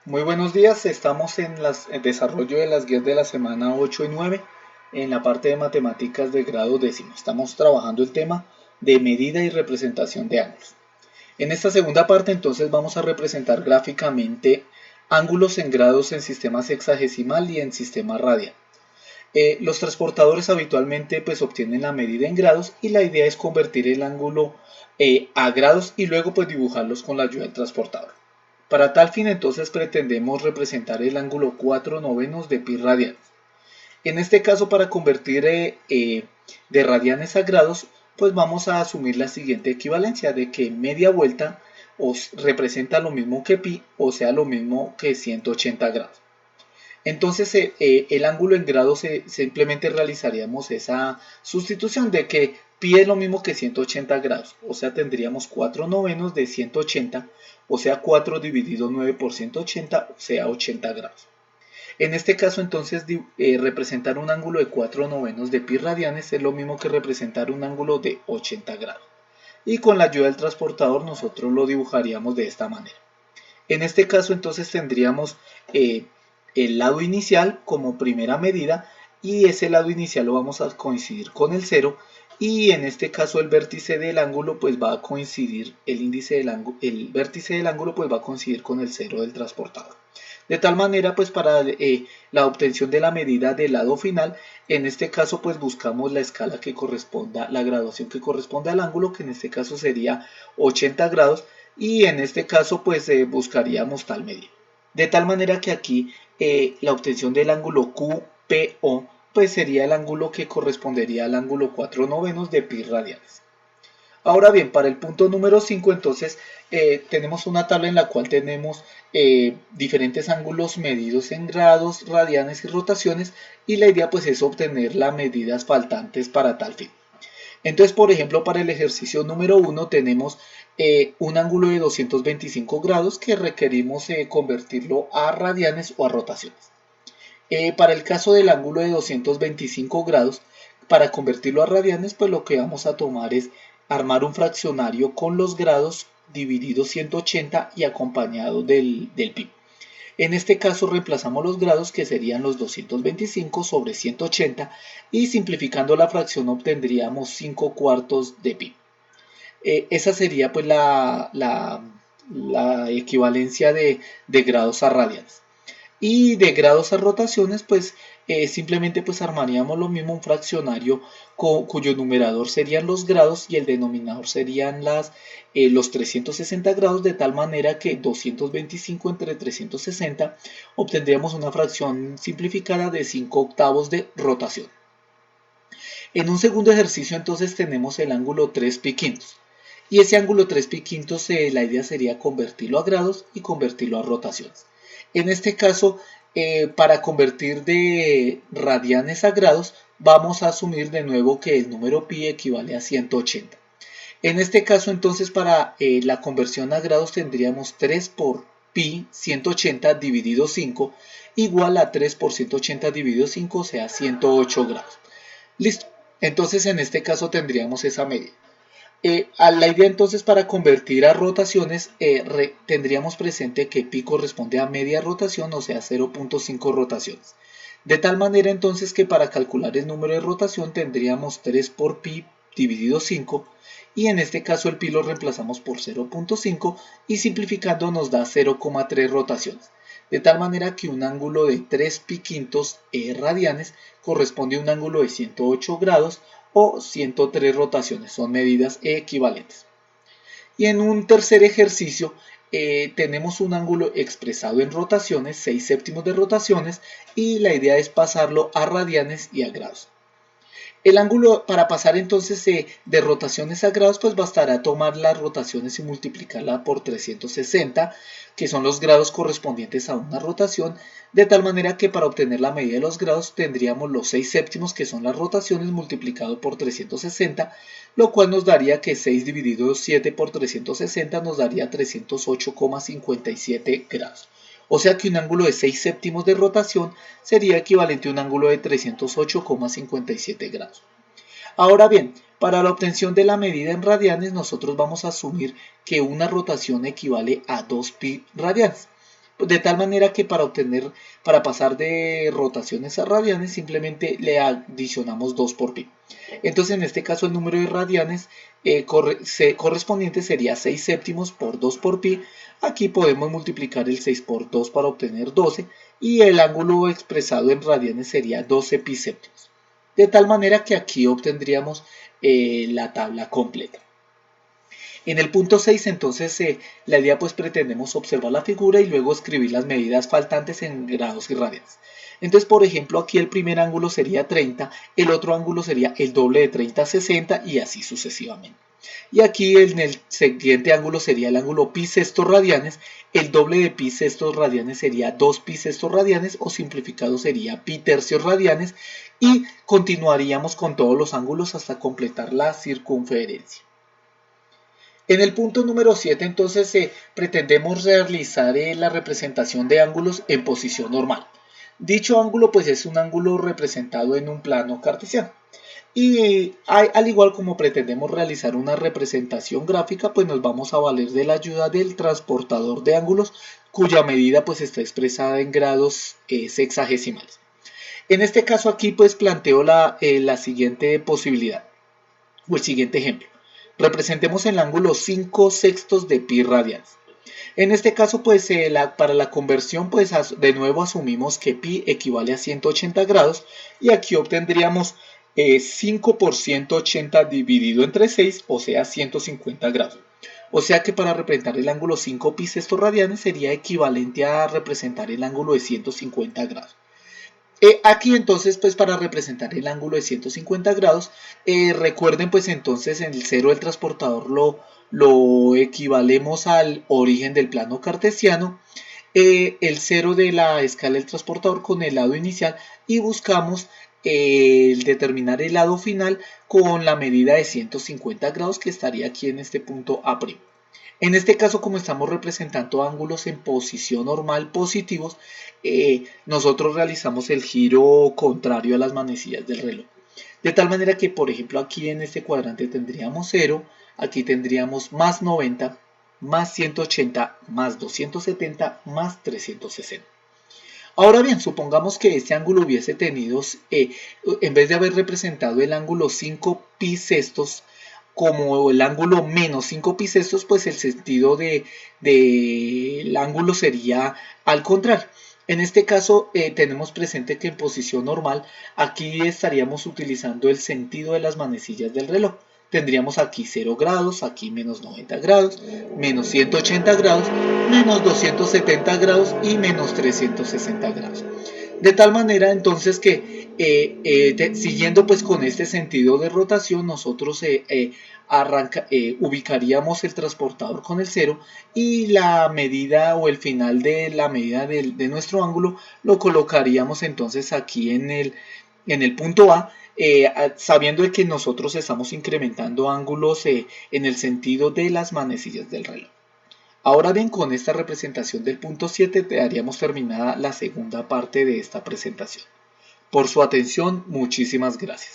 Muy buenos días, estamos en el desarrollo de las guías de la semana 8 y 9 en la parte de matemáticas de grado décimo. Estamos trabajando el tema de medida y representación de ángulos. En esta segunda parte entonces vamos a representar gráficamente ángulos en grados en sistema sexagesimal y en sistema radial. Los transportadores habitualmente pues obtienen la medida en grados y la idea es convertir el ángulo a grados y luego pues dibujarlos con la ayuda del transportador. Para tal fin entonces pretendemos representar el ángulo 4 novenos de pi radianes. En este caso para convertir de radianes a grados pues vamos a asumir la siguiente equivalencia de que media vuelta representa lo mismo que pi, o sea lo mismo que 180 grados. Entonces el ángulo en grados simplemente realizaríamos esa sustitución de que pi es lo mismo que 180 grados, o sea tendríamos 4 novenos de 180, o sea 4 dividido 9 por 180, o sea 80 grados. En este caso entonces representar un ángulo de 4 novenos de pi radianes es lo mismo que representar un ángulo de 80 grados. Y con la ayuda del transportador nosotros lo dibujaríamos de esta manera. En este caso entonces tendríamos el lado inicial como primera medida y ese lado inicial lo vamos a coincidir con el cero, y en este caso el vértice del ángulo pues va a coincidir, el vértice del ángulo pues va a coincidir con el cero del transportador. De tal manera pues para la obtención de la medida del lado final, en este caso pues buscamos la escala que corresponda, la graduación que corresponde al ángulo, que en este caso sería 80 grados, y en este caso pues buscaríamos tal medida. De tal manera que aquí la obtención del ángulo QPO pues sería el ángulo que correspondería al ángulo 4 novenos de pi radianes. Ahora bien, para el punto número 5 entonces tenemos una tabla en la cual tenemos diferentes ángulos medidos en grados, radianes y rotaciones, y la idea pues es obtener las medidas faltantes para tal fin. Entonces, por ejemplo, para el ejercicio número 1 tenemos un ángulo de 225 grados que requerimos convertirlo a radianes o a rotaciones. Para el caso del ángulo de 225 grados, para convertirlo a radianes, pues lo que vamos a tomar es armar un fraccionario con los grados dividido 180 y acompañado del pi. En este caso reemplazamos los grados, que serían los 225 sobre 180, y simplificando la fracción obtendríamos 5 cuartos de pi. Esa sería pues la equivalencia de grados a radianes. Y de grados a rotaciones pues simplemente pues armaríamos lo mismo, un fraccionario cuyo numerador serían los grados y el denominador serían los 360 grados, de tal manera que 225 entre 360 obtendríamos una fracción simplificada de 5 octavos de rotación. En un segundo ejercicio entonces tenemos el ángulo 3 pi quintos, y ese ángulo 3 pi quintos la idea sería convertirlo a grados y convertirlo a rotaciones. En este caso, para convertir de radianes a grados, vamos a asumir de nuevo que el número pi equivale a 180. En este caso, entonces, para la conversión a grados tendríamos 3 por pi 180 dividido 5 igual a 3 por 180 dividido 5, o sea, 108 grados. Listo. Entonces, en este caso tendríamos esa medida. A la idea entonces para convertir a rotaciones tendríamos presente que pi corresponde a media rotación, o sea 0.5 rotaciones. De tal manera entonces que para calcular el número de rotación tendríamos 3 por pi dividido 5, y en este caso el pi lo reemplazamos por 0.5 y simplificando nos da 0,3 rotaciones. De tal manera que un ángulo de 3 pi quintos radianes corresponde a un ángulo de 108 grados o 103 rotaciones, son medidas equivalentes. Y en un tercer ejercicio tenemos un ángulo expresado en rotaciones, 6 séptimos de rotaciones, y la idea es pasarlo a radianes y a grados. El ángulo, para pasar entonces de rotaciones a grados, pues bastará tomar las rotaciones y multiplicarla por 360, que son los grados correspondientes a una rotación, de tal manera que para obtener la medida de los grados tendríamos los 6 séptimos, que son las rotaciones, multiplicado por 360, lo cual nos daría que 6 dividido 7 por 360 nos daría 308,57 grados. O sea que un ángulo de 6 séptimos de rotación sería equivalente a un ángulo de 308,57 grados. Ahora bien, para la obtención de la medida en radianes nosotros vamos a asumir que una rotación equivale a 2 pi radianes. De tal manera que para pasar de rotaciones a radianes, simplemente le adicionamos 2 por pi. Entonces, en este caso, el número de radianes correspondiente sería 6 séptimos por 2 por pi. Aquí podemos multiplicar el 6 por 2 para obtener 12, y el ángulo expresado en radianes sería 12 pi séptimos. De tal manera que aquí obtendríamos la tabla completa. En el punto 6, entonces, la idea pues pretendemos observar la figura y luego escribir las medidas faltantes en grados y radianes. Entonces, por ejemplo, aquí el primer ángulo sería 30, el otro ángulo sería el doble de 30, 60 y así sucesivamente. Y aquí en el siguiente ángulo sería el ángulo pi sextos radianes, el doble de pi sextos radianes sería 2 pi sextos radianes, o simplificado sería pi tercios radianes, y continuaríamos con todos los ángulos hasta completar la circunferencia. En el punto número 7, entonces, pretendemos realizar la representación de ángulos en posición normal. Dicho ángulo pues es un ángulo representado en un plano cartesiano. Y al igual como pretendemos realizar una representación gráfica, pues nos vamos a valer de la ayuda del transportador de ángulos, cuya medida pues está expresada en grados sexagesimales. En este caso aquí pues planteo la siguiente posibilidad, o el siguiente ejemplo. Representemos el ángulo 5 sextos de pi radianes. En este caso, pues para la conversión, pues de nuevo asumimos que pi equivale a 180 grados, y aquí obtendríamos 5 por 180 dividido entre 6, o sea 150 grados. O sea que para representar el ángulo 5 pi sextos radianes sería equivalente a representar el ángulo de 150 grados. Aquí entonces, pues para representar el ángulo de 150 grados, recuerden pues entonces en el cero del transportador lo equivalemos al origen del plano cartesiano, el cero de la escala del transportador con el lado inicial, y buscamos determinar el lado final con la medida de 150 grados que estaría aquí en este punto A'. En este caso, como estamos representando ángulos en posición normal positivos, nosotros realizamos el giro contrario a las manecillas del reloj. De tal manera que, por ejemplo, aquí en este cuadrante tendríamos 0, aquí tendríamos más 90, más 180, más 270, más 360. Ahora bien, supongamos que este ángulo hubiese tenido, en vez de haber representado el ángulo 5 pi sextos como el ángulo menos 5 pi sextos, pues el sentido del ángulo sería al contrario. En este caso tenemos presente que en posición normal aquí estaríamos utilizando el sentido de las manecillas del reloj. Tendríamos aquí 0 grados, aquí menos 90 grados, menos 180 grados, menos 270 grados y menos 360 grados. De tal manera entonces que siguiendo pues con este sentido de rotación, nosotros ubicaríamos el transportador con el 0, y la medida o el final de la medida de nuestro ángulo lo colocaríamos entonces aquí en el punto A, sabiendo de que nosotros estamos incrementando ángulos en el sentido de las manecillas del reloj. Ahora bien, con esta representación del punto 7 daríamos terminada la segunda parte de esta presentación. Por su atención, muchísimas gracias.